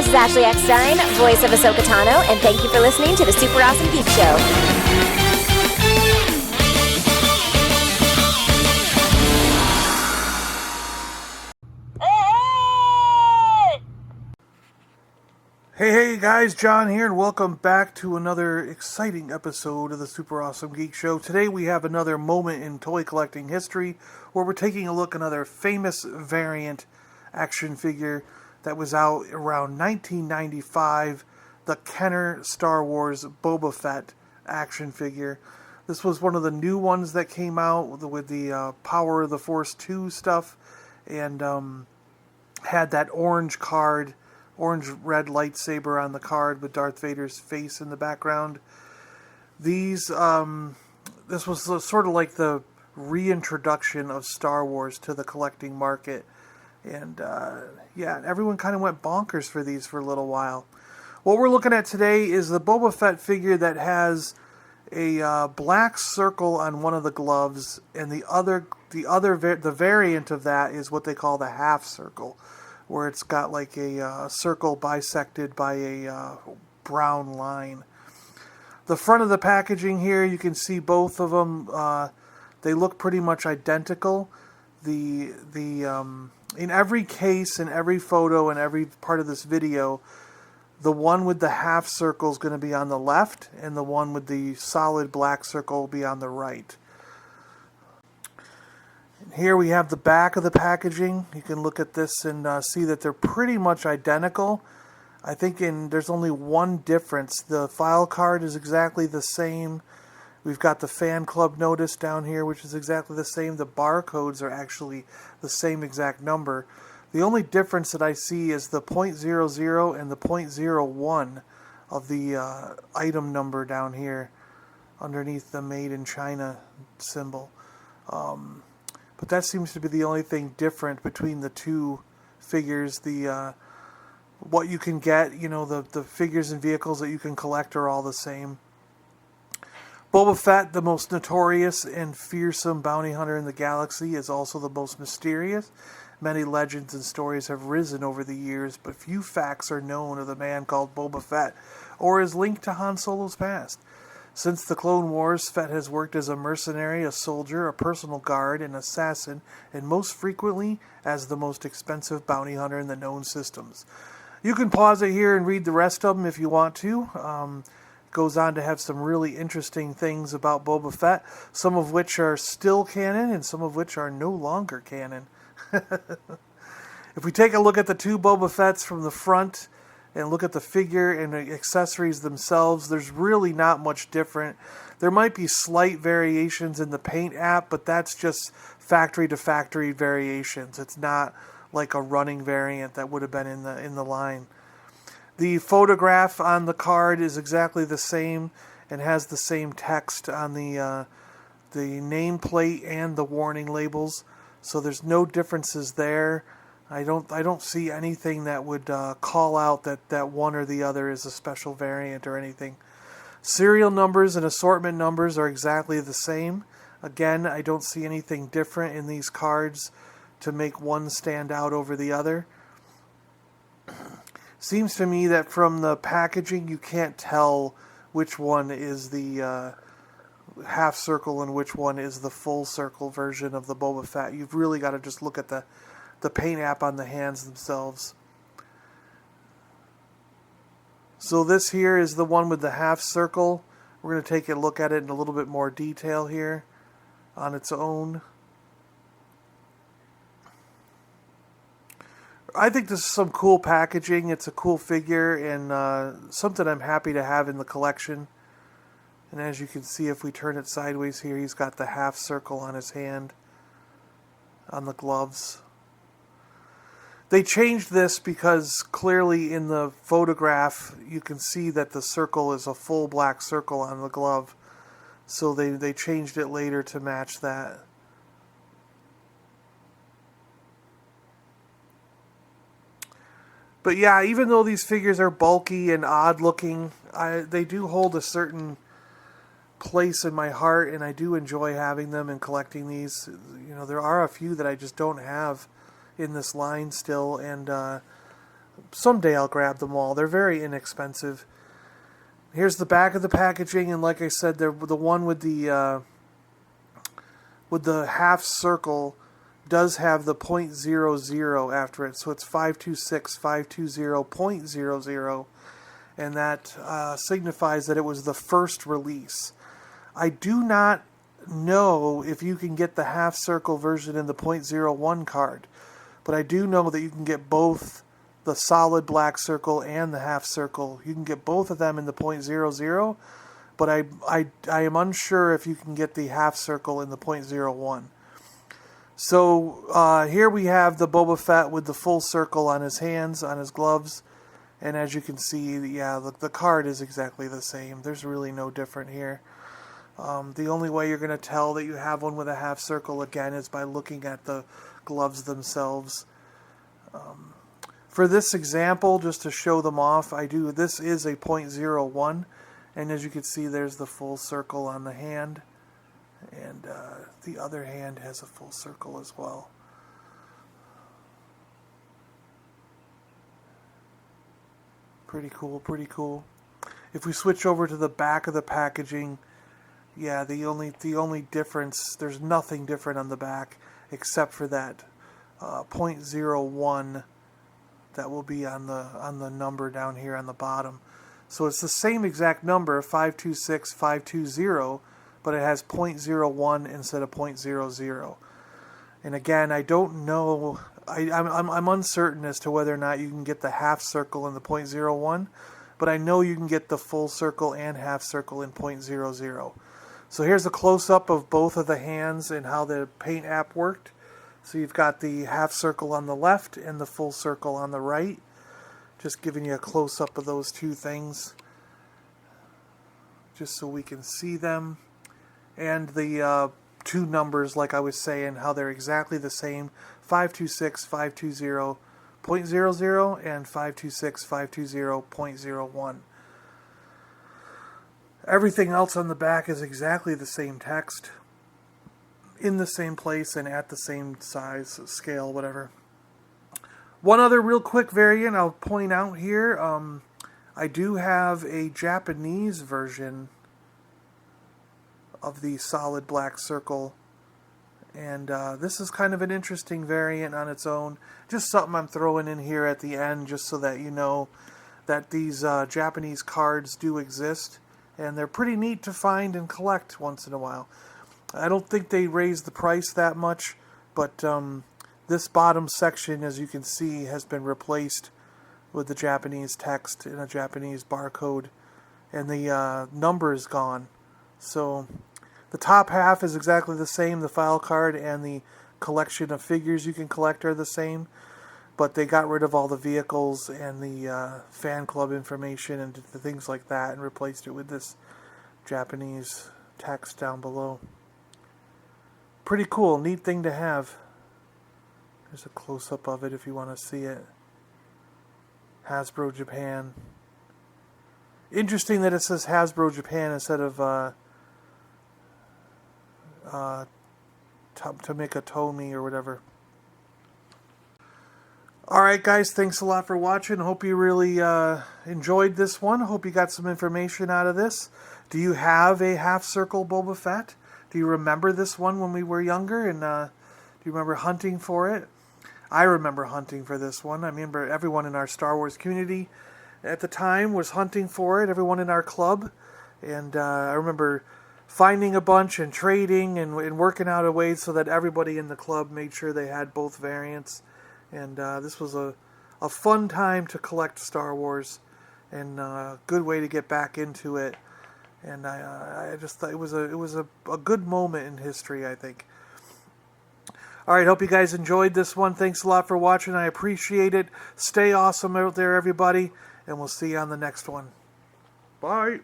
this is Ashley Eckstein, voice of Ahsoka Tano, and thank you for listening to the Super Awesome Geek Show. Hey guys, John here, and welcome back to another exciting episode of the Super Awesome Geek Show. Today we have another moment in toy collecting history where we're taking a look at another famous variant action figure that was out around 1995, the Kenner Star Wars Boba Fett action figure. This was one of the new ones that came out with the Power of the Force 2 stuff, and had that orange-red lightsaber on the card with Darth Vader's face in the background. This was sort of like the reintroduction of Star Wars to the collecting market. And everyone kind of went bonkers for these for a little while. What we're looking at today is the Boba Fett figure that has a black circle on one of the gloves, and the variant of that is what they call the half circle, where it's got like a circle bisected by a brown line. The front of the packaging here, you can see both of them. They look pretty much identical. In every case, in every photo, in every part of this video, the one with the half circle is going to be on the left, and the one with the solid black circle will be on the right. Here we have the back of the packaging. You can look at this and see that they're pretty much identical. I think there's only one difference. The file card is exactly the same. We've got the fan club notice down here, which is exactly the same. The barcodes are actually the same exact number. The only difference that I see is the .00 and the .01 of the item number down here underneath the Made in China symbol. But that seems to be the only thing different between the two figures. What you can get, the figures and vehicles that you can collect are all the same. Boba Fett, the most notorious and fearsome bounty hunter in the galaxy, is also the most mysterious. Many legends and stories have risen over the years, but few facts are known of the man called Boba Fett or his link to Han Solo's past. Since the Clone Wars, Fett has worked as a mercenary, a soldier, a personal guard, an assassin, and most frequently as the most expensive bounty hunter in the known systems. You can pause it here and read the rest of them if you want to. Goes on to have some really interesting things about Boba Fett, some of which are still canon and some of which are no longer canon. If we take a look at the two Boba Fetts from the front and look at the figure and the accessories themselves, there's really not much different. There might be slight variations in the paint app, but that's just factory to factory variations. It's not like a running variant that would have been in the line. The photograph on the card is exactly the same and has the same text on the nameplate and the warning labels, so there's no differences there. I don't see anything that would call out that one or the other is a special variant or anything. Serial numbers and assortment numbers are exactly the same. Again, I don't see anything different in these cards to make one stand out over the other. Seems to me that from the packaging you can't tell which one is the half circle and which one is the full circle version of the Boba Fett. You've really got to just look at the paint app on the hands themselves. So this here is the one with the half circle. We're going to take a look at it in a little bit more detail here on its own. I think this is some cool packaging. It's a cool figure and something I'm happy to have in the collection. And as you can see, if we turn it sideways here, he's got the half circle on his hand, on the gloves. They changed this because clearly in the photograph you can see that the circle is a full black circle on the glove. So they changed it later to match that. But yeah, even though these figures are bulky and odd looking, they do hold a certain place in my heart, and I do enjoy having them and collecting these. There are a few that I just don't have in this line still, and Someday I'll grab them all. They're very inexpensive. Here's the back of the packaging, and like I said, the one with the half circle does have the .00 after it, so it's 526.520.00, and that signifies that it was the first release. I do not know if you can get the half circle version in the .01 card, but I do know that you can get both the solid black circle and the half circle. You can get both of them in the .00, but I am unsure if you can get the half circle in the .01. So here we have the Boba Fett with the full circle on his hands, on his gloves, and as you can see, yeah, the card is exactly the same. There's really no different here. The only way you're going to tell that you have one with a half circle, again, is by looking at the gloves themselves. For this example, just to show them off, this is a .01, and as you can see, there's the full circle on the hand, and the other hand has a full circle as well. Pretty cool, pretty cool. If we switch over to the back of the packaging, yeah, the only difference, there's nothing different on the back except for that .01 that will be on the number down here on the bottom. So it's the same exact number, 526.520, but it has .01 instead of .00. And again, I don't know. I'm uncertain as to whether or not you can get the half circle in the .01, but I know you can get the full circle and half circle in .00. So here's a close-up of both of the hands and how the paint app worked. So you've got the half circle on the left and the full circle on the right. Just giving you a close-up of those two things, just so we can see them. And the two numbers, like I was saying, how they're exactly the same, 526.520.00 and 526.520.01. Everything else on the back is exactly the same text, in the same place and at the same size, scale, whatever. One other real quick variant I'll point out here. I do have a Japanese version of the solid black circle, and this is kind of an interesting variant on its own. Just something I'm throwing in here at the end just so that you know that these Japanese cards do exist, and they're pretty neat to find and collect once in a while. I don't think they raised the price that much, but this bottom section, as you can see, has been replaced with the Japanese text and a Japanese barcode, and the number is gone. So the top half is exactly the same. The file card and the collection of figures you can collect are the same, but they got rid of all the vehicles and the fan club information and the things like that and replaced it with this Japanese text down below. Pretty cool, neat thing to have. There's a close-up of it if you want to see it. Hasbro Japan. Interesting that it says Hasbro Japan instead of Tomikatomi or whatever. Alright guys, thanks a lot for watching. Hope you really enjoyed this one. Hope you got some information out of this. Do you have a half-circle Boba Fett? Do you remember this one when we were younger? And do you remember hunting for it? I remember hunting for this one. I remember everyone in our Star Wars community at the time was hunting for it. Everyone in our club. And I remember finding a bunch and trading and working out a way so that everybody in the club made sure they had both variants. And this was a fun time to collect Star Wars, and a good way to get back into it. And I just thought it was a good moment in history, I think. All right, hope you guys enjoyed this one. Thanks a lot for watching. I appreciate it. Stay awesome out there, everybody, and we'll see you on the next one. Bye.